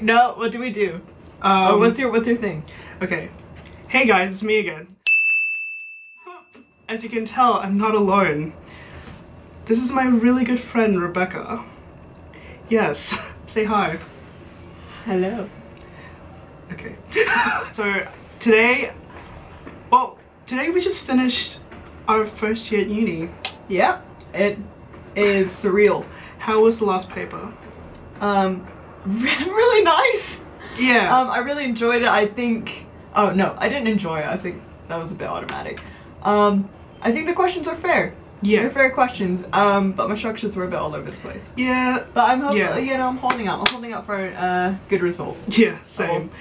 No, what do we do? What's your thing? Okay. Hey guys, it's me again. As you can tell, I'm not alone. This is my really good friend, Rebekah. Yes, say hi. Hello. Okay. So today we just finished our first year at uni. Yep, it is surreal. How was the last paper? Really nice. Yeah. I really enjoyed it. I think, oh no, I didn't enjoy it. I think that was a bit automatic. I think the questions are fair. Yeah. They're fair questions. But my structures were a bit all over the place. Yeah. But I'm hoping, you know, I'm holding out. I'm holding out for a good result. Yeah, same.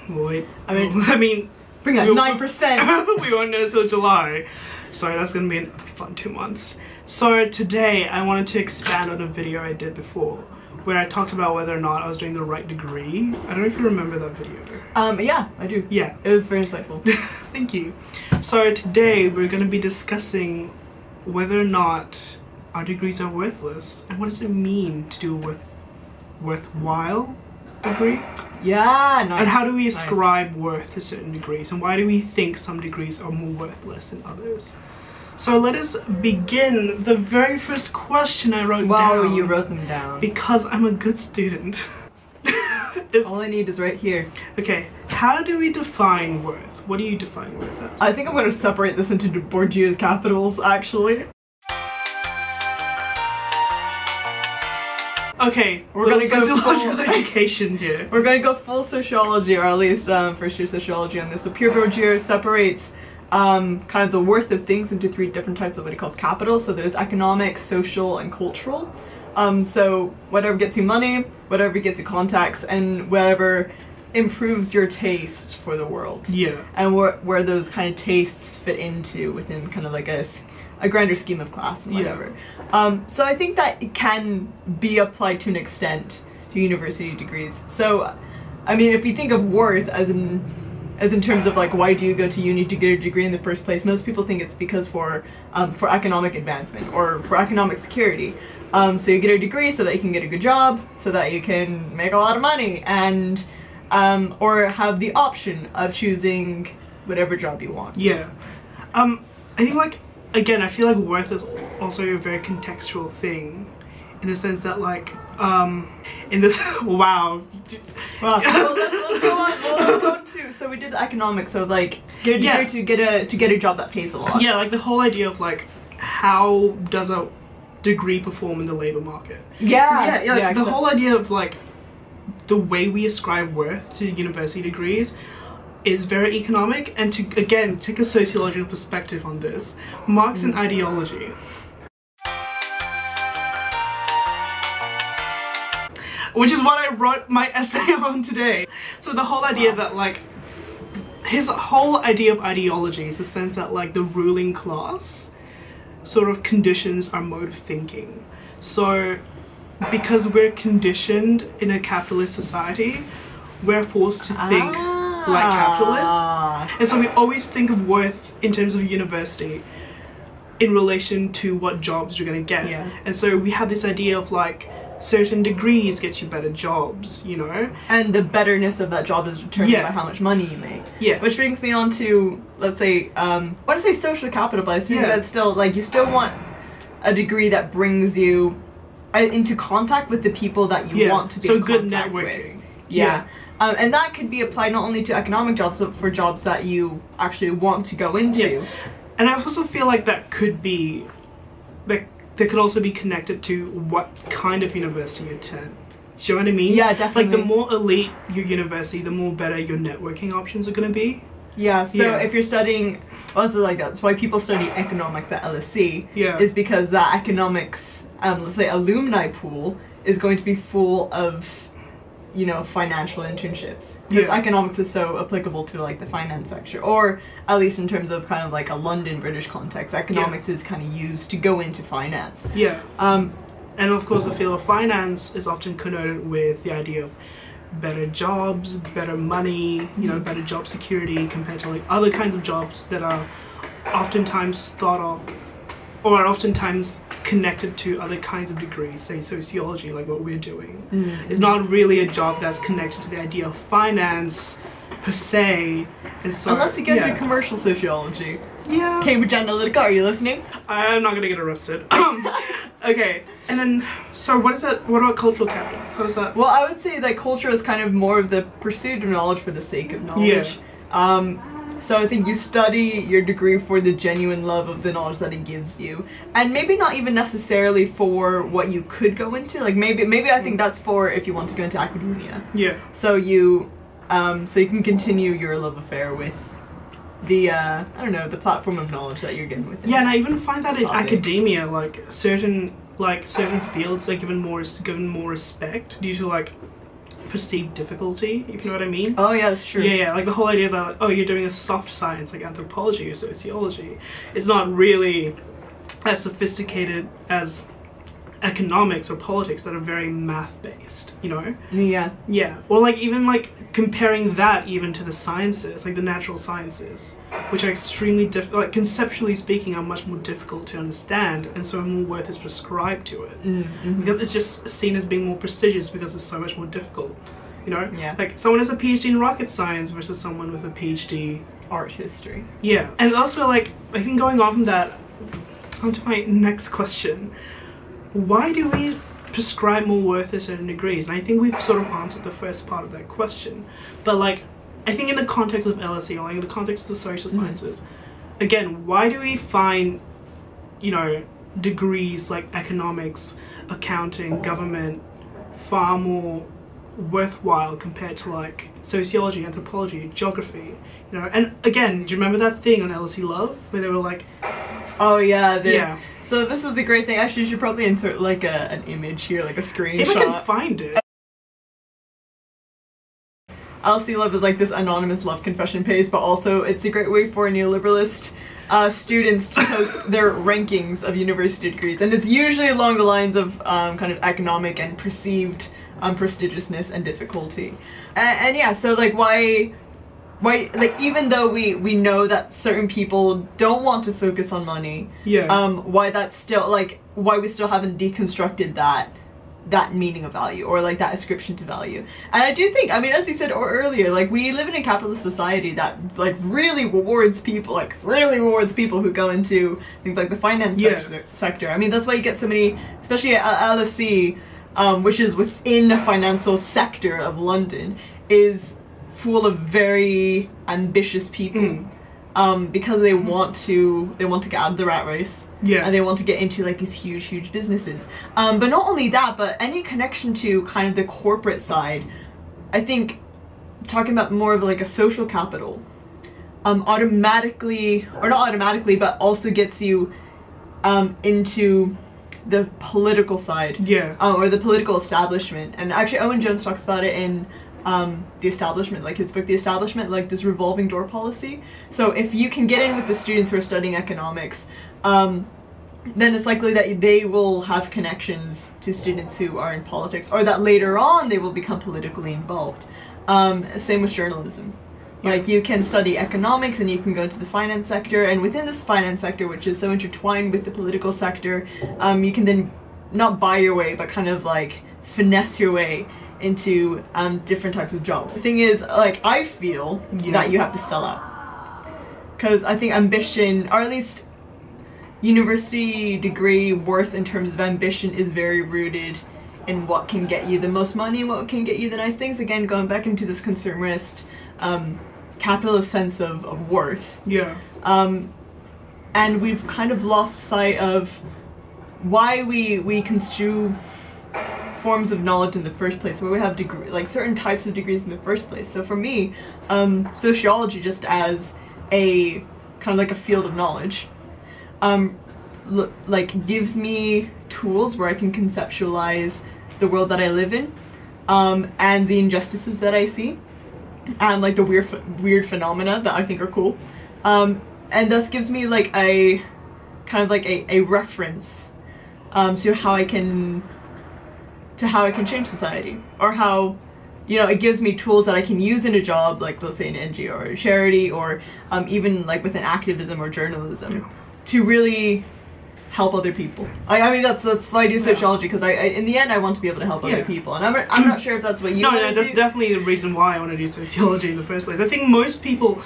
Wait. I mean, bring that 9%. We won't know until July. So that's gonna be a fun 2 months. So today I wanted to expand on a video I did before, where I talked about whether or not I was doing the right degree. I don't know if you remember that video. Yeah, I do. Yeah. It was very insightful. Thank you. So today we're going to be discussing whether or not our degrees are worthless, and what does it mean to do a worthwhile degree? Yeah, nice. And how do we ascribe worth to certain degrees, and why do we think some degrees are more worthless than others? So let us begin. The very first question I wrote down. Wow, you wrote them down. Because I'm a good student. All I need is right here. Okay, how do we define worth? What do you define worth as? I think I'm going to separate this into Bourdieu's capitals, actually. Okay, we're gonna go sociological education here. We're gonna go full sociology, or at least first year sociology on this. So pure Bourdieu separates kind of the worth of things into 3 different types of what he calls capital. So there's economic, social, and cultural. So whatever gets you money, whatever gets you contacts, and whatever improves your taste for the world. Yeah. And where those kind of tastes fit into within kind of like a grander scheme of class and whatever. Yeah. So I think that it can be applied to an extent to university degrees. So, I mean, if you think of worth as in terms of like, why do you go to uni to get a degree in the first place? Most people think it's because for economic advancement or for economic security. So you get a degree so that you can get a good job, so that you can make a lot of money, and or have the option of choosing whatever job you want. Yeah. I think, like, again, I feel like worth is also a very contextual thing, in the sense that, like, in the wow. Well, let's go on. Let's go on to. So we did the economics. So like, get a degree to get a job that pays a lot. Yeah, like the whole idea of like, how does a degree perform in the labor market? Yeah. The whole idea of like the way we ascribe worth to university degrees is very economic, and to again take a sociological perspective on this, Marx and ideology. Which is what I wrote my essay on today. So the whole idea that like, his whole idea of ideology is the sense that like the ruling class sort of conditions our mode of thinking. So because we're conditioned in a capitalist society, we're forced to think like capitalists. And so we always think of worth in terms of university in relation to what jobs you're gonna get. Yeah. And so we have this idea of like, certain degrees get you better jobs, you know? And the betterness of that job is determined by how much money you make. Yeah. Which brings me on to, let's say, what to say social capital, but I think that's still, like, you still want a degree that brings you into contact with the people that you want to be in good contact networking. With. Yeah. And that could be applied not only to economic jobs, but for jobs that you actually want to go into. Yeah. And I also feel like that could be, like, that could also be connected to what kind of university you attend. Do you know what I mean? Yeah, definitely. Like, the more elite your university, the more better your networking options are going to be. Yeah, so if you're studying, well, this is like that. That's why people study economics at LSE. Yeah. Is because that economics, let's say, alumni pool is going to be full of, you know, financial internships. Because economics is so applicable to like the finance sector, or at least in terms of kind of like a London British context, economics is kind of used to go into finance. Yeah. And of course the field of finance is often connoted with the idea of better jobs, better money, you know, better job security compared to like other kinds of jobs that are oftentimes thought of or are oftentimes connected to other kinds of degrees, say sociology, like what we're doing. It's not really a job that's connected to the idea of finance per se, and so unless you get into commercial sociology. Yeah. Cambridge Analytica, are you listening? I'm not gonna get arrested. Okay, and then, so what is that? What about cultural capital? How does that? Well, I would say that culture is kind of more of the pursuit of knowledge for the sake of knowledge. So I think you study your degree for the genuine love of the knowledge that it gives you, and maybe not even necessarily for what you could go into. Like maybe I think that's for if you want to go into academia. Yeah. So you can continue your love affair with the I don't know, the platform of knowledge that you're getting with it. Yeah, and I even find that in academia, like certain fields are given more respect due to like perceived difficulty, if you know what I mean. Oh yeah, that's true. Yeah, like the whole idea that like, oh, you're doing a soft science like anthropology or sociology, it's not really as sophisticated as economics or politics that are very math based, you know. Yeah, or like even like comparing that even to the sciences, like the natural sciences, which are extremely like conceptually speaking are much more difficult to understand, and so more worth is prescribed to it because it's just seen as being more prestigious because it's so much more difficult, you know. Like someone has a PhD in rocket science versus someone with a PhD art history. Yeah, and also like I think going on from that onto my next question, why do we prescribe more worth to certain degrees? And I think we've sort of answered the first part of that question, but like I think in the context of LSE, or like in the context of the social sciences, again, why do we find, you know, degrees like economics, accounting, government far more worthwhile compared to like sociology, anthropology, geography, you know? And again, do you remember that thing on LSE Love where they were like, oh yeah, so this is a great thing. Actually, you should probably insert like an image here, like a screenshot. If I can find it. LSE Love is like this anonymous love confession page, but also it's a great way for neoliberalist students to post their rankings of university degrees, and it's usually along the lines of kind of economic and perceived prestigiousness and difficulty. And yeah, so like why like even though we know that certain people don't want to focus on money, why that's still like why we still haven't deconstructed that meaning of value, or like that ascription to value. And I do think, I mean, as you said earlier, like we live in a capitalist society that like really rewards people who go into things like the finance sector. I mean, that's why you get so many, especially at LSE, which is within the financial sector of London, is full of very ambitious people because they want to get out of the rat race. And they want to get into like these huge businesses. But not only that, but any connection to kind of the corporate side, I think talking about more of like a social capital, automatically, or not automatically, but also gets you into the political side, or the political establishment. And actually Owen Jones talks about it in The Establishment, like his book The Establishment, like this revolving door policy. So if you can get in with the students who are studying economics, then it's likely that they will have connections to students who are in politics, or that later on they will become politically involved. Same with journalism. Like you can study economics and you can go into the finance sector, and within this finance sector, which is so intertwined with the political sector, you can then not buy your way, but kind of like finesse your way into different types of jobs. The thing is, like, I feel that you have to sell out, because I think ambition, or at least university degree worth in terms of ambition, is very rooted in what can get you the most money, what can get you the nice things. Again, going back into this consumerist capitalist sense of worth. And we've kind of lost sight of why we construe forms of knowledge in the first place, where we have like certain types of degrees in the first place. So for me, sociology, just as a kind of like a field of knowledge, like gives me tools where I can conceptualize the world that I live in, and the injustices that I see, and like the weird phenomena that I think are cool, and thus gives me like a kind of like a reference to how I can change society, or how, you know, it gives me tools that I can use in a job, like let's say an NGO or a charity, or even like within activism or journalism, to really help other people. I mean, that's why I do sociology, because I in the end I want to be able to help other people, and I'm not sure if that's what you want to do. That's definitely the reason why I want to do sociology in the first place. I think most people,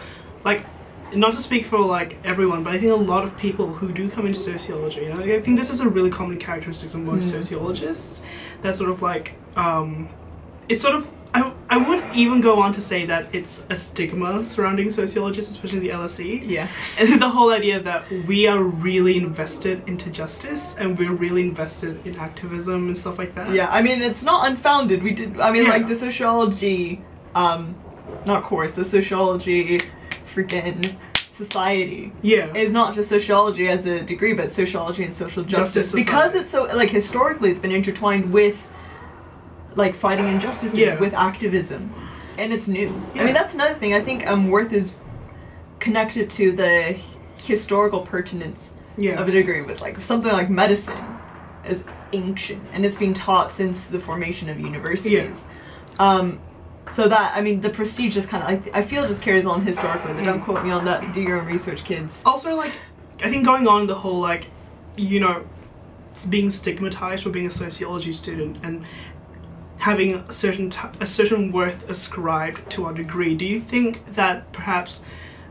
like, not to speak for like everyone, but I think a lot of people who do come into sociology, and I think this is a really common characteristic of most sociologists, that sort of like it's sort of, I would even go on to say that it's a stigma surrounding sociologists, especially the LSE. Yeah. And the whole idea that we are really invested into justice and we're really invested in activism and stuff like that. Yeah, I mean, it's not unfounded. We did, I mean, like the sociology, not course, the sociology freaking society is not just sociology as a degree, but sociology and social justice because it's so, like, historically it's been intertwined with like fighting injustices, with activism, and it's new. I mean, that's another thing. I think worth is connected to the historical pertinence of a degree, with like something like medicine is ancient and it's been taught since the formation of universities. So that, I mean, the prestige just kind of, I feel just carries on historically, but don't quote me on that, do your own research, kids. Also, like, I think going on the whole, like, you know, being stigmatized for being a sociology student and having a certain worth ascribed to our degree, do you think that perhaps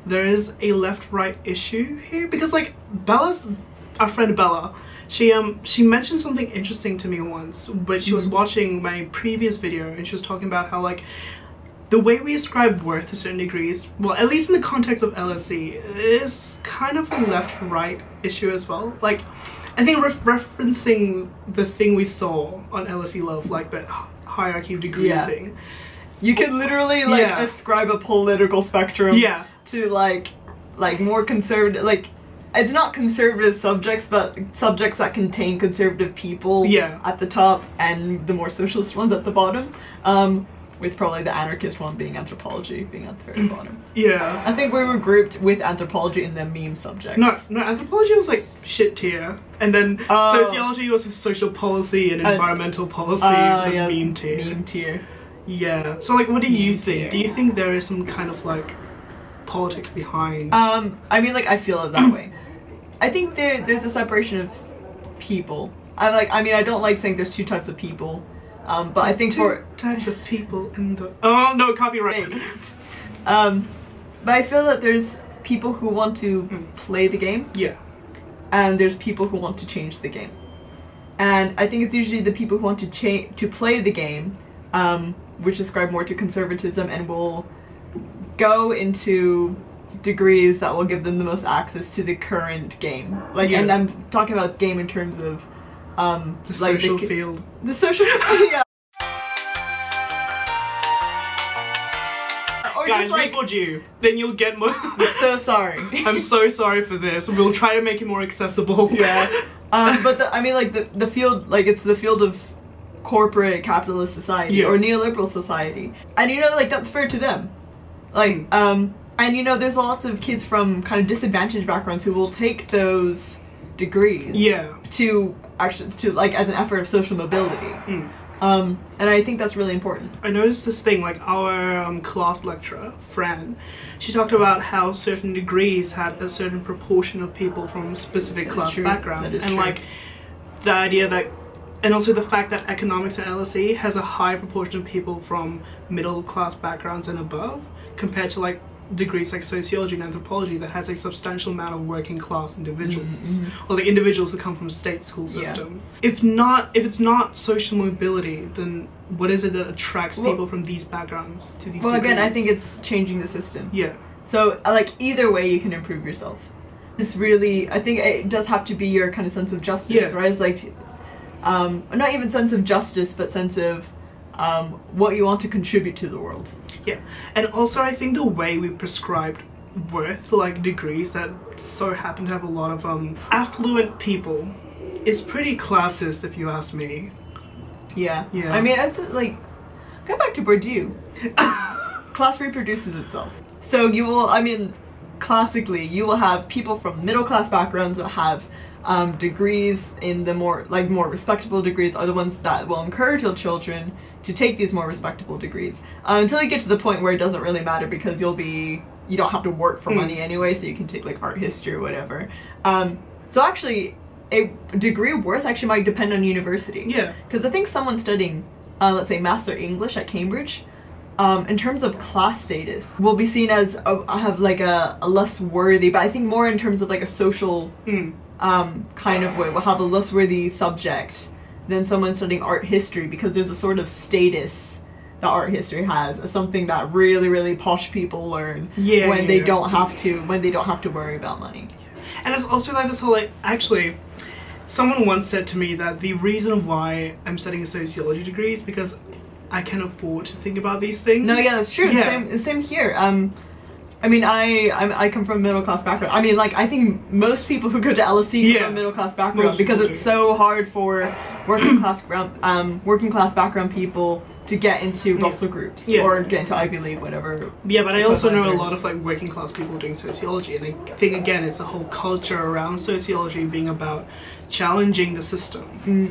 there is a left-right issue here? Because, like, our friend Bella, she mentioned something interesting to me once, but she was watching my previous video and she was talking about how, like, the way we ascribe worth to certain degrees, well, at least in the context of LSE, is kind of a left-right issue as well. Like, I think referencing the thing we saw on LSE Love, like that hierarchy of degree thing. You can literally, like, ascribe a political spectrum to, like more conservative, like, it's not conservative subjects, but subjects that contain conservative people at the top and the more socialist ones at the bottom, with probably the anarchist one being anthropology being at the very bottom. I think we were grouped with anthropology in the meme subjects. No, anthropology was like shit tier, and then sociology was social policy and environmental policy meme tier. Meme tier. Yeah. So, like, what do you think? Do you think there is some kind of, like, politics behind? I mean, like, I feel it that way. I think there's a separation of people. I don't like saying there's two types of people, but I think two types of people in the, oh no, copyright. But I feel that there's people who want to play the game, and there's people who want to change the game, and I think it's usually the people who want to play the game, which ascribe more to conservatism and will go into degrees that will give them the most access to the current game. Like, and I'm talking about game in terms of the social field. The social field. Or guys, just like Bourdieu, then you'll get more. I'm so sorry. I'm so sorry for this. We'll try to make it more accessible. But I mean, like, the field, like, it's the field of corporate capitalist society or neoliberal society, and you know, like, that's fair to them. Like, and you know, there's lots of kids from kind of disadvantaged backgrounds who will take those degrees to actually, like, as an effort of social mobility. And I think that's really important. I noticed this thing, like, our class lecturer, Fran, she talked about how certain degrees had a certain proportion of people from specific class backgrounds, and like the idea that, and also the fact that economics and LSE has a high proportion of people from middle class backgrounds and above, compared to, like, degrees like sociology and anthropology that has a substantial amount of working class individuals, or like individuals that come from a state school system. If it's not social mobility, then what is it that attracts people from these backgrounds to these degrees? Again, I think it's changing the system. So, like, either way you can improve yourself. It's really, I think it does have to be your kind of sense of justice, right? It's like, not even sense of justice, but sense of what you want to contribute to the world. And also I think the way we prescribed worth for, like, degrees that so happen to have a lot of affluent people is pretty classist, if you ask me. I mean, as like, go back to Bourdieu. Class reproduces itself. So you will, I mean, classically you will have people from middle class backgrounds that have degrees in the more respectable degrees are the ones that will encourage their children to take these more respectable degrees, until you get to the point where it doesn't really matter because you don't have to work for money anyway, so you can take, like, art history or whatever. So actually a degree worth actually might depend on university. Yeah. Because I think someone studying, let's say, Master English at Cambridge, in terms of class status, will be seen as have like a less worthy, but I think more in terms of like a social kind of way, will have a less worthy subject than someone studying art history, because there's a sort of status that art history has as something that really, really posh people learn when they don't have to worry about money. And it's also like this whole, like, actually, someone once said to me that the reason why I'm studying a sociology degree is because I can afford to think about these things. No, yeah, that's true. Yeah. Same here. I mean, I come from a middle class background. I mean, like, I think most people who go to LSE come from a middle class background, because it's so hard for working class background people to get into Russell groups or get into Ivy League, whatever. Yeah, but I also know a lot of like working class people doing sociology, and I think again it's a whole culture around sociology being about challenging the system,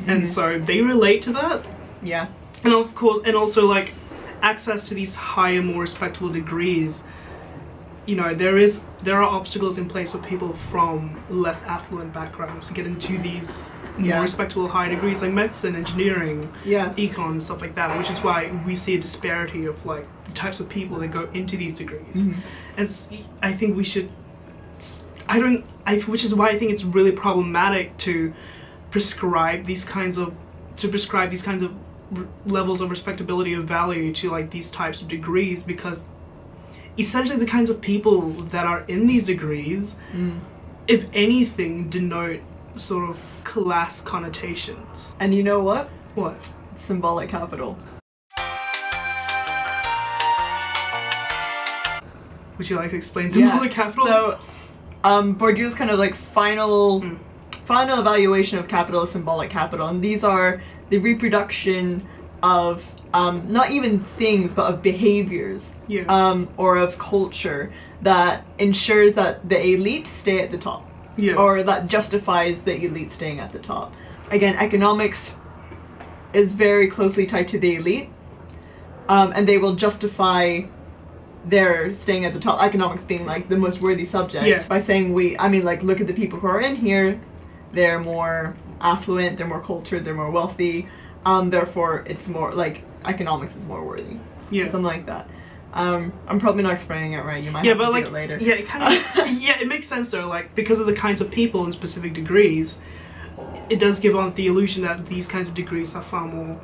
and so they relate to that. Yeah. And of course, and also like access to these higher, more respectable degrees. You know, there are obstacles in place for people from less affluent backgrounds to get into these more respectable high degrees like medicine, engineering, econ, and stuff like that, which is why we see a disparity of like the types of people that go into these degrees. And I think we should, which is why I think it's really problematic to prescribe these kinds of levels of respectability of value to like these types of degrees, because essentially the kinds of people that are in these degrees, if anything, denote sort of class connotations. And you know what? What? Symbolic capital. Would you like to explain symbolic capital? So, Bourdieu's kind of like final evaluation of capital is symbolic capital, and these are the reproduction of not even things, but of behaviors, or of culture that ensures that the elite stay at the top, or that justifies the elite staying at the top. Again, economics is very closely tied to the elite, and they will justify their staying at the top, economics being like the most worthy subject, by saying like, look at the people who are in here, they're more affluent, they're more cultured, they're more wealthy, therefore it's more like economics is more worthy, something like that. I'm probably not explaining it right. You might have to do it later. Yeah, it kind of it makes sense though. Like, because of the kinds of people in specific degrees, it does give on the illusion that these kinds of degrees are far more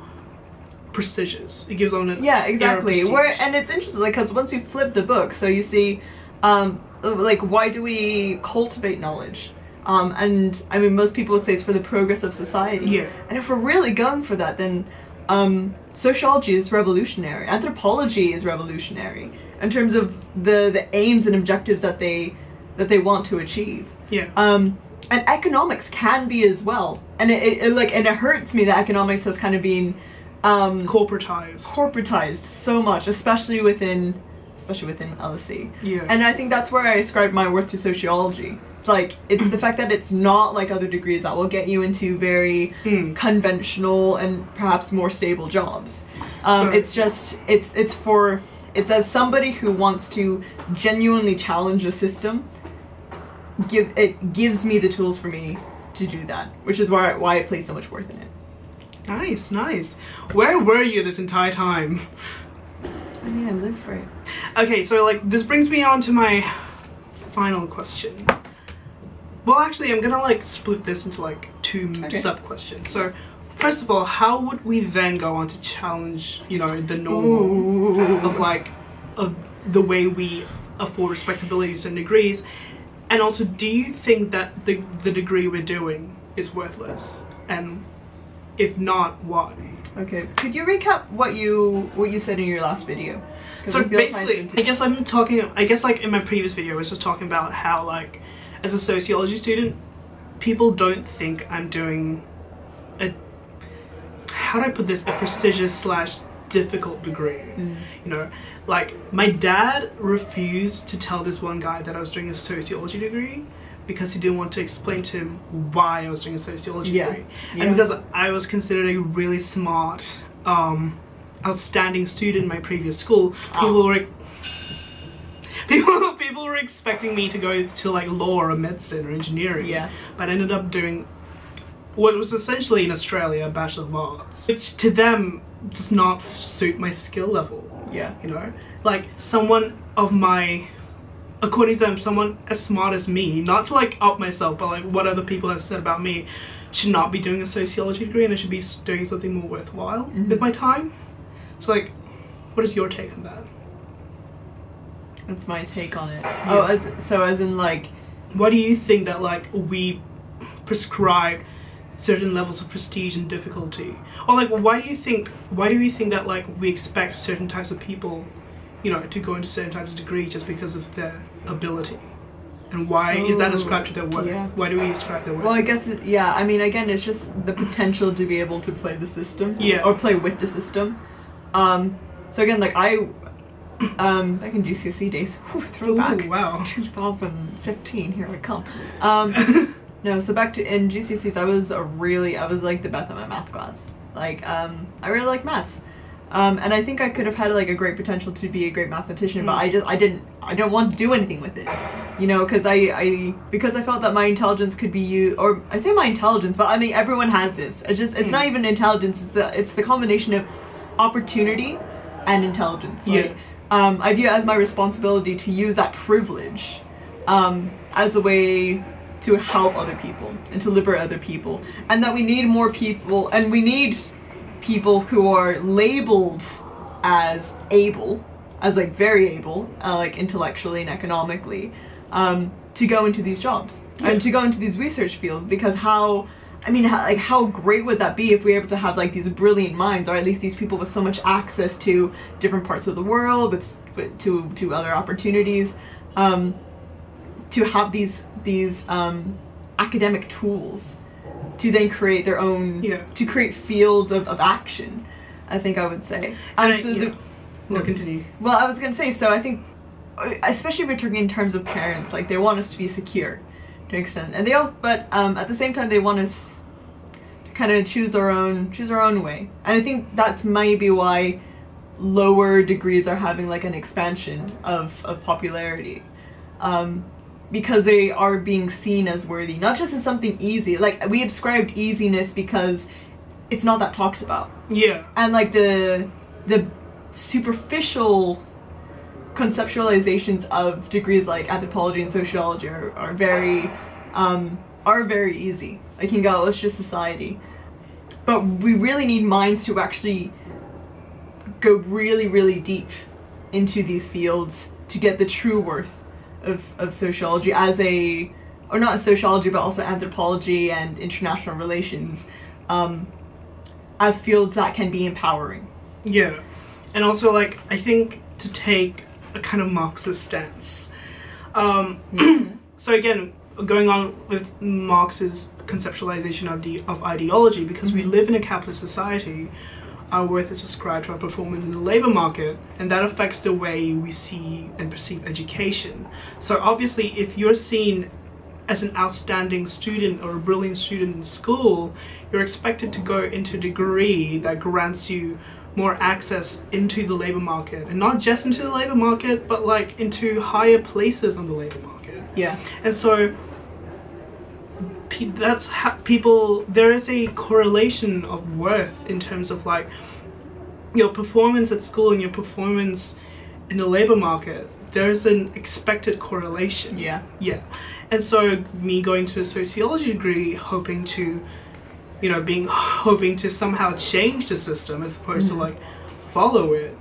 prestigious. It gives on an exactly. And it's interesting, like, because once you flip the book, so you see, like, why do we cultivate knowledge? And I mean, most people would say it's for the progress of society. And if we're really going for that, then sociology is revolutionary. Anthropology is revolutionary in terms of the aims and objectives that they want to achieve. And economics can be as well. And it hurts me that economics has kind of been corporatized so much, especially within LSE. And I think that's where I ascribe my worth to sociology. It's like, it's the fact that it's not like other degrees that will get you into very conventional and perhaps more stable jobs. It's as somebody who wants to genuinely challenge the system, it gives me the tools for me to do that, which is why I place so much worth in it. Nice, nice. Where were you this entire time? I mean, I lived for it. Okay, so like, this brings me on to my final question. Well, actually, I'm gonna like split this into like two sub-questions. So, first of all, how would we then go on to challenge, you know, the norm of the way we afford respectability to certain degrees? And also, do you think that the degree we're doing is worthless? And if not, why? Okay, could you recap what you said in your last video? So basically, I guess like in my previous video, I was just talking about how, like, as a sociology student, people don't think I'm doing how do I put this, a prestigious / difficult degree. You know, like, my dad refused to tell this one guy that I was doing a sociology degree because he didn't want to explain to him why I was doing a sociology degree. And because I was considered a really smart, outstanding student in my previous school, people were expecting me to go to like law or medicine or engineering. But I ended up doing what was essentially in Australia a Bachelor of Arts, which to them does not suit my skill level. Yeah. You know, like someone of my, according to them, someone as smart as me, not to like up myself, but like what other people have said about me, should not be doing a sociology degree and I should be doing something more worthwhile with my time. So like, what is your take on that? That's my take on it. Yeah. Oh, as in like, why do you think that like we prescribe certain levels of prestige and difficulty, or like why do we think that like we expect certain types of people, you know, to go into certain types of degree just because of their ability, and why is that ascribed to their worth? Yeah. Why do we ascribe their worth? well, I guess I mean, again, it's just the potential to be able to play the system, or play with the system. So again, like back in GCSE days, throwback. Ooh, wow. 2015, here we come. No, so back to in GCSEs, I was like the Beth in my math class. Like, I really like maths. And I think I could have had like a great potential to be a great mathematician, but I don't want to do anything with it. You know, because I felt that my intelligence could be used, or I say my intelligence, but I mean everyone has this. It's not even intelligence, it's the combination of opportunity and intelligence. Like, I view it as my responsibility to use that privilege as a way to help other people and to liberate other people, and that we need more people, and we need people who are labeled as able, as like very able, like intellectually and economically, to go into these jobs and to go into these research fields, because how great would that be if we were able to have like these brilliant minds, or at least these people with so much access to different parts of the world, to other opportunities, to have these academic tools to then create their own, to create fields of action, I think I would say. Continue. Well, I was going to say, so I think, especially if we're talking in terms of parents, like they want us to be secure to an extent, and but at the same time they want us to kind of choose our own way. And I think that's maybe why lower degrees are having like an expansion of popularity. Because they are being seen as worthy, not just as something easy. Like, we ascribed easiness because it's not that talked about. Yeah. And like the superficial conceptualizations of degrees like anthropology and sociology are very easy. Like, you can go, it's just society. But we really need minds to actually go really, really deep into these fields to get the true worth of sociology or not sociology, but also anthropology and international relations, as fields that can be empowering. Yeah. And also, like, I think to take a kind of Marxist stance. So again, going on with Marx's conceptualization of ideology, because we live in a capitalist society, our worth is ascribed to our performance in the labor market, and that affects the way we see and perceive education. So obviously, if you're seen as an outstanding student or a brilliant student in school, you're expected to go into a degree that grants you more access into the labor market, and not just into the labor market, but like into higher places on the labor market. Yeah. And so that's how there is a correlation of worth in terms of like your performance at school and your performance in the labor market. There's an expected correlation. Yeah. And so me going to a sociology degree, hoping to somehow change the system as opposed to like follow it,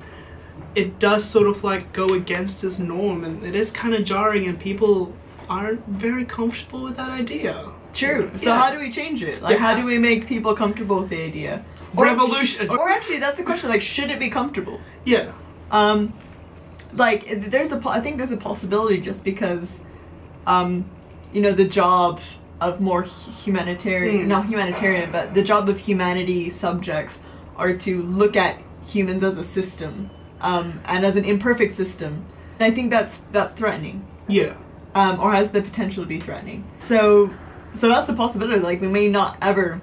it does sort of like go against this norm, and it is kind of jarring, and people aren't very comfortable with that idea. True. So how do we change it? Like, how do we make people comfortable with the idea? Revolution. Or actually, that's the question. Like, should it be comfortable? Yeah. Like, I think there's a possibility, just because, the job of more humanitarian, not humanitarian, but the job of humanity subjects are to look at humans as a system, and as an imperfect system. And I think that's threatening. Yeah. Or has the potential to be threatening. So that's a possibility. Like, we may not ever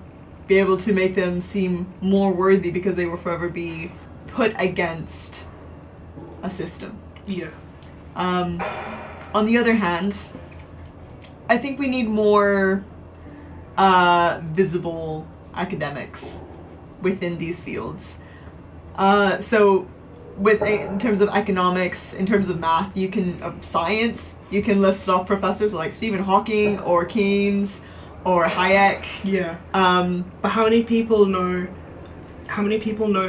be able to make them seem more worthy because they will forever be put against a system. Yeah. On the other hand, I think we need more visible academics within these fields. So in terms of economics, in terms of math, you can, science, you can list off professors like Stephen Hawking or Keynes or Hayek. Yeah. But how many people know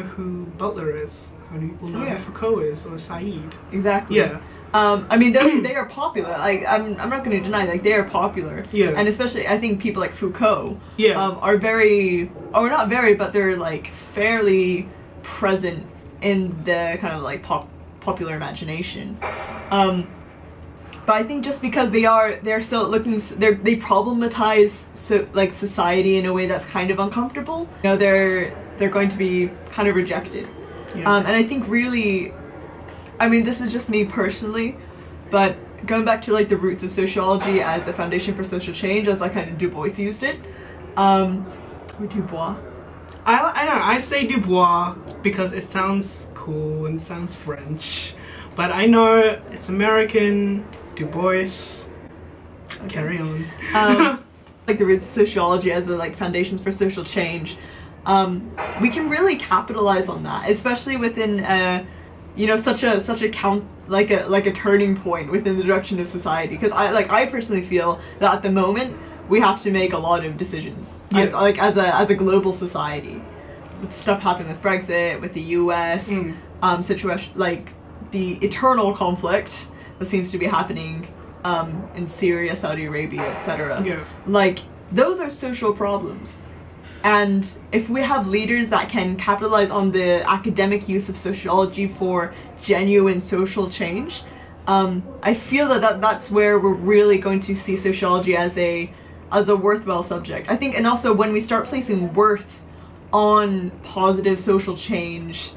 who Butler is? How many people know who Foucault is, or Said? Exactly. Yeah. I mean, they are popular. Like, I'm not going to deny, like, they are popular. Yeah. And especially, I think people like Foucault are very, or not very, but they're like fairly present in the kind of like popular imagination. But I think just because they're still looking, they problematize like society in a way that's kind of uncomfortable. You know, they're going to be kind of rejected. Yeah. And I think really, I mean, this is just me personally, but going back to like the roots of sociology as a foundation for social change, as like kind of Du Bois used it, or Du Bois. I don't know, I say Du Bois because it sounds cool and sounds French, but I know it's American. Du Bois. Okay. Carry on. Like the roots of sociology as a like foundations for social change. We can really capitalize on that, especially within you know, such a turning point within the direction of society. Because I personally feel that at the moment we have to make a lot of decisions as a global society. With stuff happening with Brexit, with the US, situation like the eternal conflict that seems to be happening in Syria, Saudi Arabia, etc. Yeah. Like, those are social problems. And if we have leaders that can capitalize on the academic use of sociology for genuine social change, I feel that's where we're really going to see sociology as a worthwhile subject. I think, and also when we start placing worth on positive social change,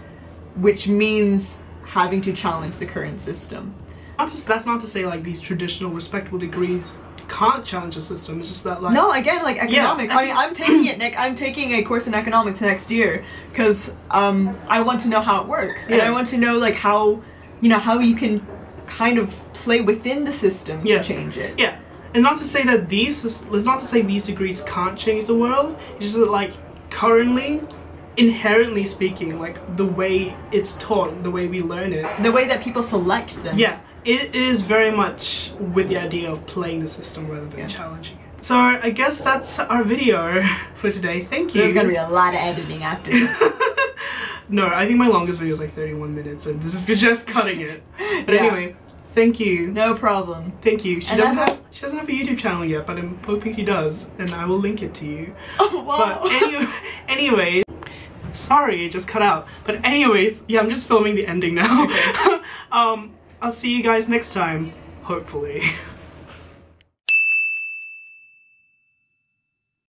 which means having to challenge the current system. That's not to say like these traditional respectable degrees can't challenge the system. It's just that like, no, again, like economics. Yeah. I mean, I'm taking it, Nick. I'm taking a course in economics next year because I want to know how it works, and I want to know like how you can kind of play within the system to change it. Yeah, and not to say that these degrees can't change the world. It's just that like currently, inherently speaking, like the way it's taught, the way we learn it, the way that people select them. Yeah. It is very much with the idea of playing the system rather than challenging it. So I guess that's our video for today. Thank you. There's gonna be a lot of editing after this. No, I think my longest video is like 31 minutes and this is just cutting it. But anyway, thank you. No problem. Thank you. She doesn't have a YouTube channel yet, but I'm hoping she does, and I will link it to you. Oh wow. But anyways, sorry, it just cut out. But anyways, yeah, I'm just filming the ending now. Okay. I'll see you guys next time, hopefully.